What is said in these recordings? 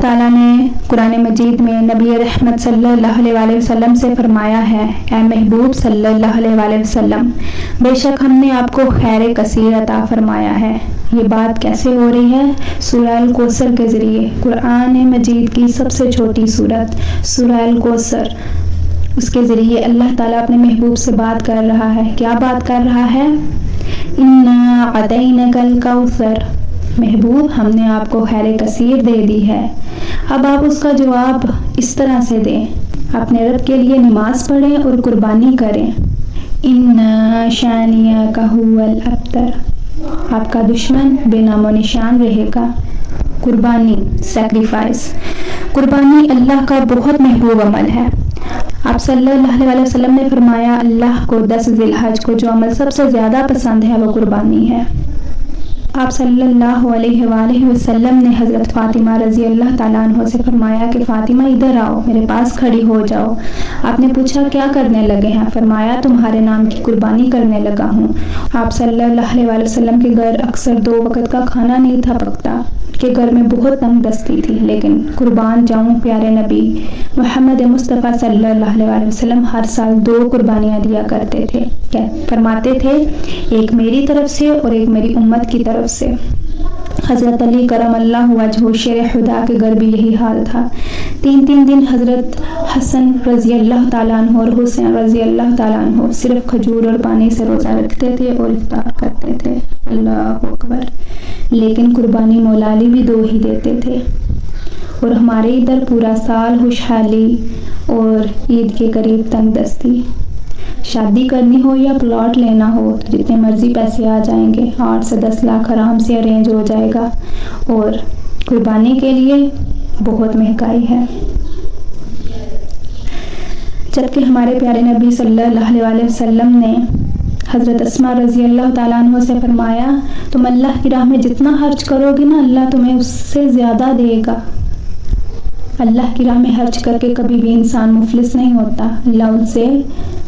تعالیٰ نے قرآن مجید میں نبی رحمت صلی اللہ علیہ وسلم سے فرمایا ہے، اے محبوب صلی اللہ علیہ وسلم، بے شک ہم نے آپ کو خیر کثیر عطا فرمایا ہے۔ یہ بات کیسے ہو رہی ہے؟ سورہ الکوثر کے ذریعے، قرآن مجید کی سب سے چھوٹی سورت سورہ الکوثر، اس کے ذریعے اللہ تعالیٰ اپنے محبوب سے بات کر رہا ہے۔ کیا بات کر رہا ہے؟ اِنَّا أَعْطَيْنَاكَ الْكَوْثَرَ، محبوب ہم نے آپ کو خیر کثیر دے دی ہے۔ اب آپ اس کا جواب اس طرح سے دیں، اپنے رب کے لیے نماز پڑھیں اور قربانی کریں۔ اِنَّا شَانِئَكَ هُوَ الْأَبْتَرُ، آپ کا دشمن بے نام و نشان رہے گا۔ قربانی، سیکریفائس، قربانی اللہ کا بہت محبوب عمل ہے۔ آپ صلی اللہ علیہ وسلم نے فرمایا، اللہ کو 10 ذی الحج کو جو عمل سب سے زیادہ پسند ہے وہ قربانی ہے۔ آپ صلی اللہ علیہ وآلہ وسلم نے حضرت فاطمہ رضی اللہ تعالیٰ عنہ سے فرمایا کہ فاطمہ ادھر آؤ، میرے پاس کھڑی ہو جاؤ۔ آپ نے پوچھا کیا کرنے لگے ہیں؟ فرمایا تمہارے نام کی قربانی کرنے لگا ہوں۔ آپ صلی اللہ علیہ وآلہ وسلم کے گھر اکثر 2 وقت کا کھانا نہیں تھا پکتا، کے گھر میں بہت تنگ دستی تھی، لیکن قربان جاؤں پیارے نبی محمد مصطفیٰ صلی اللہ علیہ وسلم ہر سال 2 قربانیاں دیا کرتے تھے۔ فرماتے تھے ایک میری طرف سے اور ایک میری امت کی طرف سے۔ حضرت علی کرم اللہ وجہہ شیر خدا کے گھر بھی یہی حال تھا۔ 3 دن حضرت حسن رضی اللہ تعالیٰ عنہ اور حسین رضی اللہ تعالیٰ عنہ صرف کھجور اور پانی سے روزہ رکھتے تھے اور افطار کرتے تھے۔ اللہ اکبر! لیکن قربانی مولا علی بھی 2 ہی دیتے تھے، اور ہمارے ادھر پورا سال خوشحالی اور عید کے قریب تنگ دستی۔ شادی کرنی ہو یا پلاٹ لینا ہو تو جتنے مرضی پیسے آ جائیں گے، 8 سے 10 لاکھ آرام سے ارینج ہو جائے گا، اور قربانی کے لیے بہت مہنگائی ہے۔ جبکہ ہمارے پیارے نبی صلی اللہ علیہ وسلم نے حضرت اسماء رضی اللہ تعالیٰ عنہ سے فرمایا، تم اللہ کی راہ میں جتنا خرچ کرو گے نا، اللہ تمہیں اس سے زیادہ دے گا۔ اللہ کی راہ میں خرچ کر کے کبھی بھی انسان مفلس نہیں ہوتا، اللہ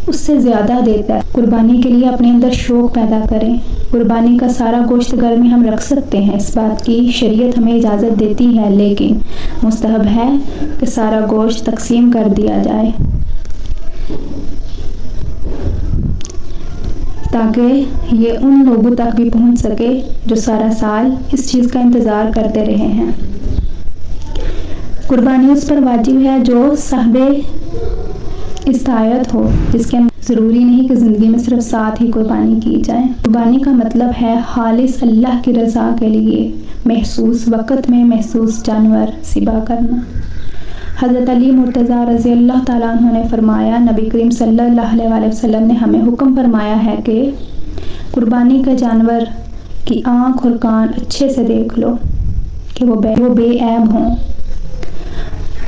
اس سے زیادہ دیتا ہے۔ قربانی کے لیے اپنے اندر شوق پیدا کریں۔ قربانی کا سارا گوشت گھر میں ہم رکھ سکتے ہیں، اس بات کی شریعت ہمیں اجازت دیتی ہے، لیکن مستحب ہے کہ سارا گوشت تقسیم کر دیا جائے تاکہ یہ ان لوگوں تک بھی پہنچ سکے جو سارا سال اس چیز کا انتظار کرتے رہے ہیں۔ قربانی اس پر واجب ہے جو صاحب استطاعت ہو، جس کے ضروری نہیں کہ زندگی میں صرف 7 ہی قربانی کی جائے۔ قربانی کا مطلب ہے خالص اللہ کی رضا کے لیے محسوس وقت میں محسوس جانور ذبح کرنا۔ حضرت علی مرتضیٰ رضی اللہ تعالیٰ عنہ نے فرمایا، نبی کریم صلی اللہ علیہ وسلم نے ہمیں حکم فرمایا ہے کہ قربانی کا جانور کی آنکھ اور کان اچھے سے دیکھ لو کہ وہ بے عیب ہوں،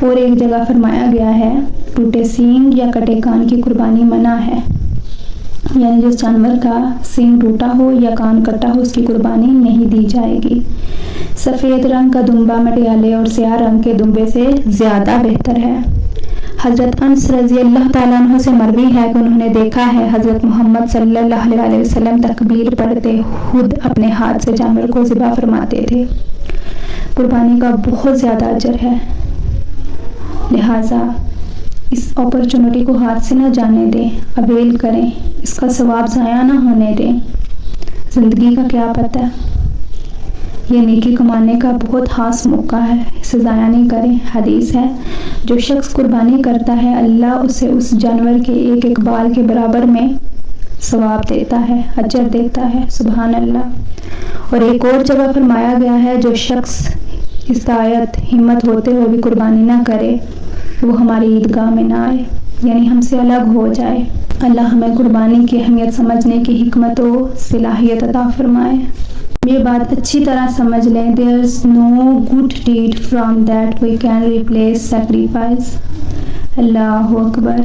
اور ایک جگہ فرمایا گیا ہے ٹوٹے سینگ یا کٹے کان کی قربانی منع ہے، یعنی جس جانور کا سینگ ٹوٹا ہو یا کان کٹا ہو اس کی قربانی نہیں دی جائے گی۔ سفید رنگ کا دمبا مٹیالے اور سیاہ رنگ کے دمبے سے زیادہ بہتر ہے۔ حضرت انس رضی اللہ تعالیٰ عنہ سے مروی ہے کہ انہوں نے دیکھا ہے حضرت محمد صلی اللہ علیہ وسلم تکبیر پڑھتے خود اپنے ہاتھ سے جانور کو ذبح فرماتے تھے۔ قربانی کا بہت زیادہ اجر ہے، لہٰذا اس اپرچونٹی کو ہاتھ سے نہ جانے دیں، اویل کریں، اس کا ثواب ضائع نہ ہونے دیں۔ زندگی کا کیا پتہ، یہ نیکی کمانے کا بہت خاص موقع ہے، اسے ضائع نہیں کریں۔ حدیث ہے جو شخص قربانی کرتا ہے اللہ اسے اس جانور کے ایک بال کے برابر میں ثواب دیتا ہے، اجر دیتا ہے۔ سبحان اللہ۔ اور ایک اور جگہ فرمایا گیا ہے جو شخص استطاعت ہمت ہوتے ہوئے بھی قربانی نہ کرے وہ ہماری عیدگاہ میں نہ آئے، یعنی ہم سے الگ ہو جائے۔ اللہ ہمیں قربانی کی اہمیت سمجھنے کی حکمت و صلاحیت عطا فرمائے۔ یہ بات اچھی طرح سمجھ لیں، there's no good deed from that we can replace sacrifice۔ Allah Akbar.